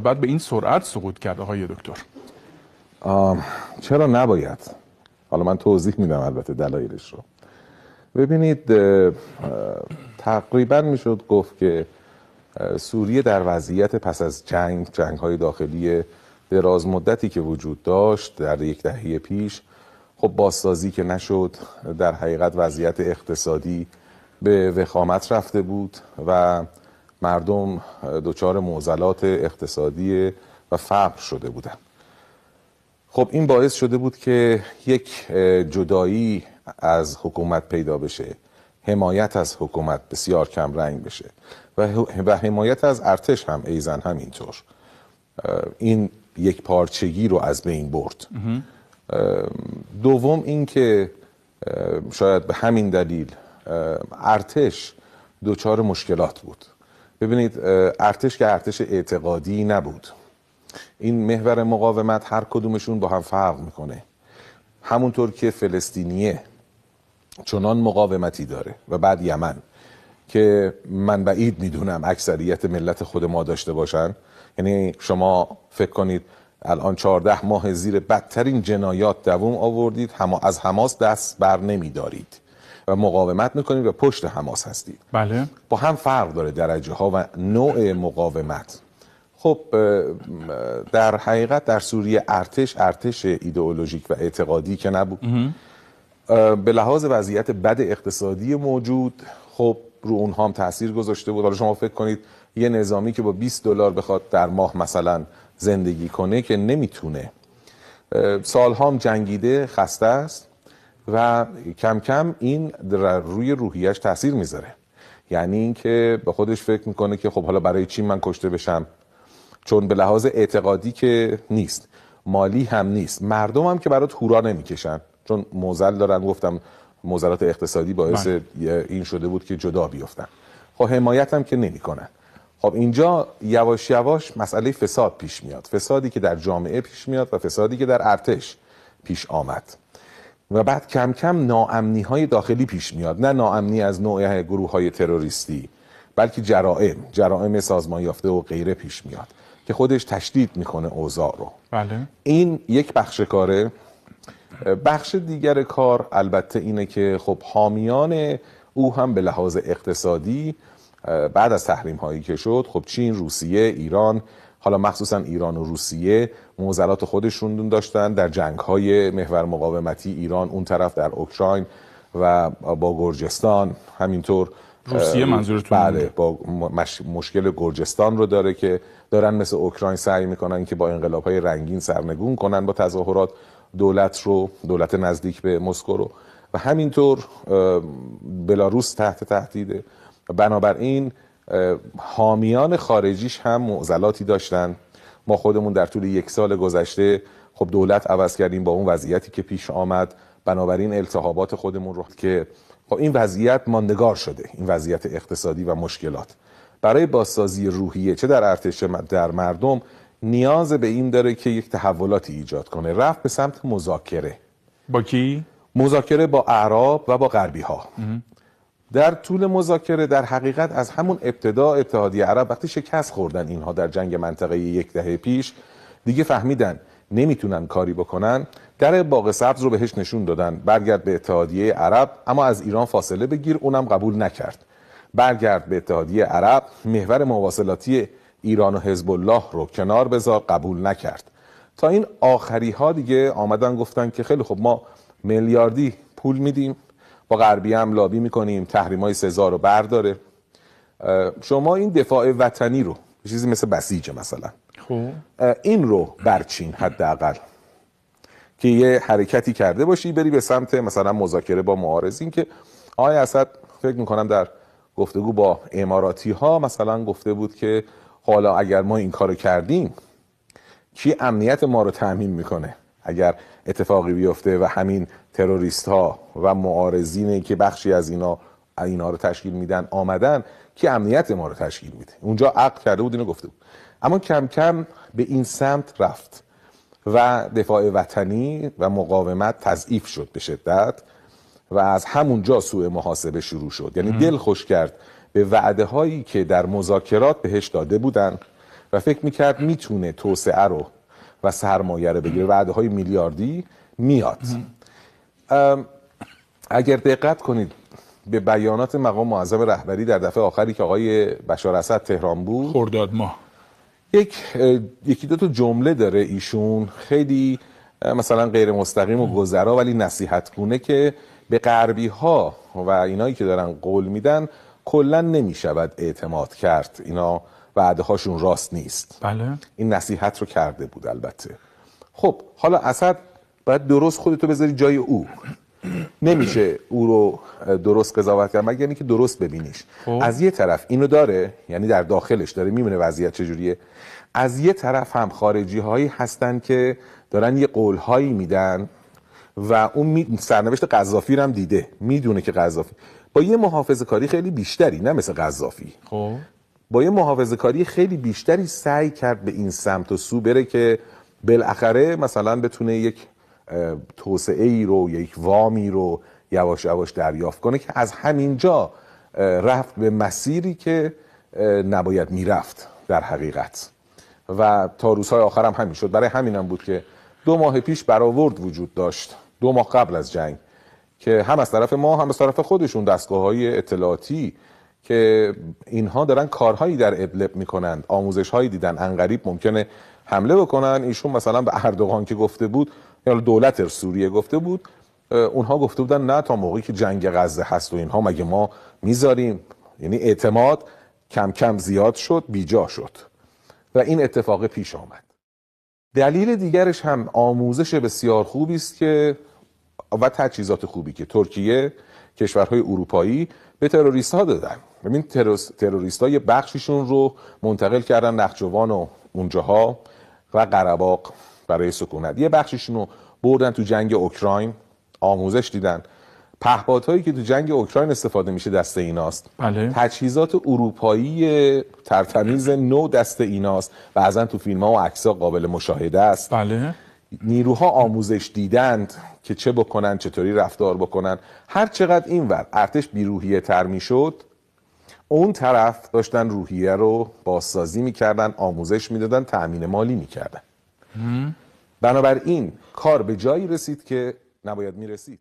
بعد به این سرعت سقوط کرد آقای دکتر؟ چرا نباید؟ حالا من توضیح میدم البته دلایلش رو. ببینید، تقریبا میشد گفت که سوریه در وضعیت پس از جنگ‌های داخلی دراز مدتی که وجود داشت در یک دهه پیش، خب بازسازی که نشد، در حقیقت وضعیت اقتصادی به وخامت رفته بود و مردم دچار معضلات اقتصادی و فقر شده بودند. خب این باعث شده بود که یک جدایی از حکومت پیدا بشه، حمایت از حکومت بسیار کم رنگ بشه و حمایت از ارتش هم ایزن همینطور. این یک پارچگی رو از بین برد. دوم این که شاید به همین دلیل ارتش دچار مشکلات بود. ببینید، ارتش که ارتش اعتقادی نبود. این محور مقاومت هر کدومشون با هم فرق میکنه. همونطور که فلسطینیه چنان مقاومتی داره و بعد یمن که من بعید میدونم اکثریت ملت خود ما داشته باشن. یعنی شما فکر کنید الان 14 ماه زیر بدترین جنایات دوام آوردید، از حماس دست بر نمیدارید و مقاومت میکنید و پشت حماس هستید. بله. با هم فرق داره درجه ها و نوع مقاومت. خب در حقیقت در سوریه ارتش ایدئولوژیک و اعتقادی که نبود. به لحاظ وضعیت بد اقتصادی موجود، خب رو اونها هم تاثیر گذاشته بود. حالا شما فکر کنید یه نظامی که با $20 بخواد در ماه مثلا زندگی کنه که نمیتونه، سالها هم جنگیده، خسته است و کم کم این روی روحیش تاثیر میذاره. یعنی اینکه به خودش فکر میکنه که خب حالا برای چی من کشته بشم، چون به لحاظ اعتقادی که نیست، مالی هم نیست، مردم هم که برات هورا نمیکشن چون معضل دارن. گفتم معضلات اقتصادی باعث این شده بود که جدا بیفتن. خب حمایت هم که نمیکنن. خب اینجا یواش یواش مسئله فساد پیش میاد، فسادی که در جامعه پیش میاد و فسادی که در ارتش پیش آمد و بعد کم کم ناامنی های داخلی پیش میاد. نه ناامنی از نوع گروه های تروریستی، بلکه جرائم سازمان یافته و غیره پیش میاد که خودش تشدید میکنه اوضاع رو. بله. این یک بخش کاره. بخش دیگر کار البته اینه که خب حامیان او هم به لحاظ اقتصادی بعد از تحریم هایی که شد، خب چین، روسیه، ایران، حالا مخصوصا ایران و روسیه معضلات خودشون داشتن در جنگ های محور مقاومتی. ایران اون طرف در اوکراین و با گرجستان، همینطور روسیه منظورتون؟ بله، با مشکل گرجستان رو داره که دارن مثل اوکراین سعی میکنن که با انقلاب‌های رنگین سرنگون کنن با تظاهرات دولت نزدیک به مسکو رو، و همینطور بلاروس تحت تهدیده. بنابراین حامیان خارجیش هم معضلاتی داشتن. ما خودمون در طول 1 سال گذشته خب دولت عوض کردیم با اون وضعیتی که پیش آمد، بنابراین التهابات خودمون رو که خب این وضعیت ماندگار شده، این وضعیت اقتصادی و مشکلات برای بازسازی روحیه چه در ارتش در مردم نیاز به این داره که یک تحولاتی ایجاد کنه. رفت به سمت مذاکره. با کی؟ مذاکره با اعراب و با غربی ها. در طول مذاکره در حقیقت از همون ابتدا اتحادیه عرب وقتی شکست خوردن اینها در جنگ منطقه 1 دهه پیش، دیگه فهمیدن نمیتونن کاری بکنن، در باغ سبز رو بهش نشون دادن برگرد به اتحادیه عرب، اما از ایران فاصله بگیر، اونم قبول نکرد. برگرد به اتحادیه عرب، محور مواصلاتی ایران و حزب الله رو کنار بذار، قبول نکرد. تا این آخری ها دیگه آمدن گفتن که خیلی خب ما میلیاردی پول میدیم، با غربی هم لابی میکنیم تحریم‌های سزار رو برداره، شما این دفاع وطنی رو چیزی مثل بسیج مثلا این رو برچین، حداقل که یه حرکتی کرده باشی بری به سمت مثلا مذاکره با معارضین. که آقای اسد فکر میکنم در گفتگو با اماراتی ها مثلا گفته بود که حالا اگر ما این کارو کردیم کی امنیت ما رو تامین میکنه اگر اتفاقی بیفته و همین تروریست ها و معارضینی که بخشی از اینا رو تشکیل میدن آمدن، کی امنیت ما رو تشکیل میده؟ اونجا عقد کرده بود، اینو گفته بود. اما کم کم به این سمت رفت و دفاع وطنی و مقاومت تضعیف شد به شدت و از همونجا سوء محاسبه شروع شد. یعنی دل خوش کرد به وعده هایی که در مذاکرات بهش داده بودن و فکر میکرد میتونه توسعه رو و سرمایه رو بگیره، وعده های میلیاردی میاد. اگر دقت کنید به بیانات مقام معظم رهبری در دفعه آخری که آقای بشار اسد تهران بود، خرداد ماه، یکی دو تا جمله داره ایشون خیلی مثلا غیر مستقیم و گذرا ولی نصیحت گونه که به غربی ها و اینایی که دارن قول میدن کلا نمیشود اعتماد کرد، اینا وعده هاشون راست نیست. بله. این نصیحت رو کرده بود. البته خب حالا اسد باید درست خودتو بذاری جای او، نمیشه او رو درست قضاوت کرد مگر اینکه درست ببینیش. از یه طرف اینو داره، یعنی در داخلش داره میبینه وضعیت چجوریه، از یه طرف هم خارجی هایی هستن که دارن یه قول هایی میدن و اون سرنوشت قذافی رو هم دیده، میدونه که قذافی با یه محافظه کاری خیلی بیشتری، نه مثل قذافی، خب با یه محافظه کاری خیلی بیشتری سعی کرد به این سمت و سو بره که بالاخره مثلا بتونه یک توسعه ای رو، یک وامی رو یواش یواش دریافت کنه که از همینجا رفت به مسیری که نباید میرفت در حقیقت و تا روزهای آخر هم همین شد. برای همینم بود که 2 ماه پیش برآورد وجود داشت، 2 ماه قبل از جنگ، که هم از طرف ما هم از طرف خودشون دستگاه‌های اطلاعاتی که اینها دارن کارهایی در ادلب میکنند، آموزش‌هایی دیدن عنقریب ممکنه حمله بکنن. ایشون مثلا به اردوغان که گفته بود یا دولت سوریه گفته بود، اونها گفته بودن نه تا موقعی که جنگ غزه هست و اینها مگه ما میذاریم. یعنی اعتماد کم کم زیاد شد، بیجا شد و این اتفاق پیش آمد. دلیل دیگرش هم آموزش بسیار خوبی است که و تجهیزات خوبی که ترکیه، کشورهای اروپایی به تروریست ها دادن. ببین تروریست ها یه بخشیشون رو منتقل کردن نخجوان و اونجاها و قره برای سکونت، یه بخشیشون رو بردن تو جنگ اوکراین، آموزش دیدن. پهپادهایی که تو جنگ اوکراین استفاده میشه دست ایناست. بله. تجهیزات اروپایی ترتمیز نو دست ایناست، بعضا تو فیلم ها و عکس ها قابل مشاهده است. بله. نیروها آموزش دیدند که چه بکنن، چطوری رفتار بکنن. هر چقدر اینور ارتش بیروحیه تر میشد، اون طرف داشتن روحیه رو بازسازی میکردن، آموزش میدادن، تأمین مالی میکردن. بنابراین کار به جایی رسید که نباید میرسید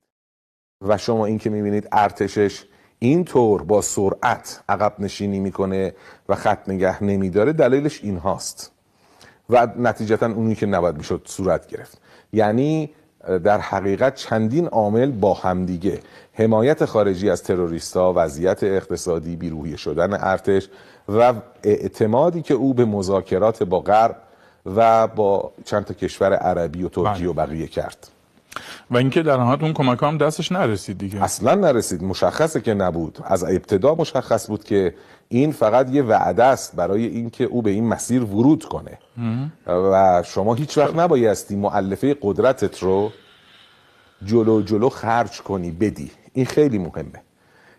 و شما این که میبینید ارتشش اینطور با سرعت عقب نشینی میکنه و خط نگه نمیداره، دلیلش این هاست و نتیجتا اونی که نباید میشد صورت گرفت. یعنی در حقیقت چندین عامل با همدیگه، حمایت خارجی از تروریستا، وضعیت اقتصادی، بیروحیه شدن ارتش و اعتمادی که او به مذاکرات با غرب و با چند تا کشور عربی و ترکیه و بقیه کرد و اینکه در نهایت اون کمک هم دستش نرسید دیگه. اصلا نرسید. مشخصه که نبود، از ابتدا مشخص بود که این فقط یه وعده است برای اینکه او به این مسیر ورود کنه و شما هیچ وقت نبایستی مؤلفه قدرتت رو جلو خرج کنی، بدی. این خیلی مهمه.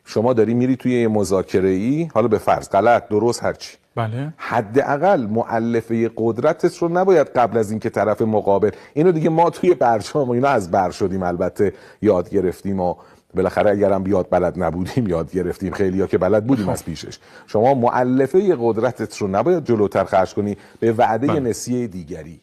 شما داری میری توی یه مذاکره‌ای، حالا به فرض غلط درست هرچی، بله، حداقل مؤلفه قدرتت رو نباید قبل از اینکه طرف مقابل، اینو دیگه ما توی برجام و اینا از بر شدیم، البته یاد گرفتیم و بالاخره اگرم یاد بلد نبودیم یاد گرفتیم، خیلیا که بلد بودیم از پیشش. شما مؤلفه قدرتت رو نباید جلوتر خرج کنی به وعده نسیه دیگری.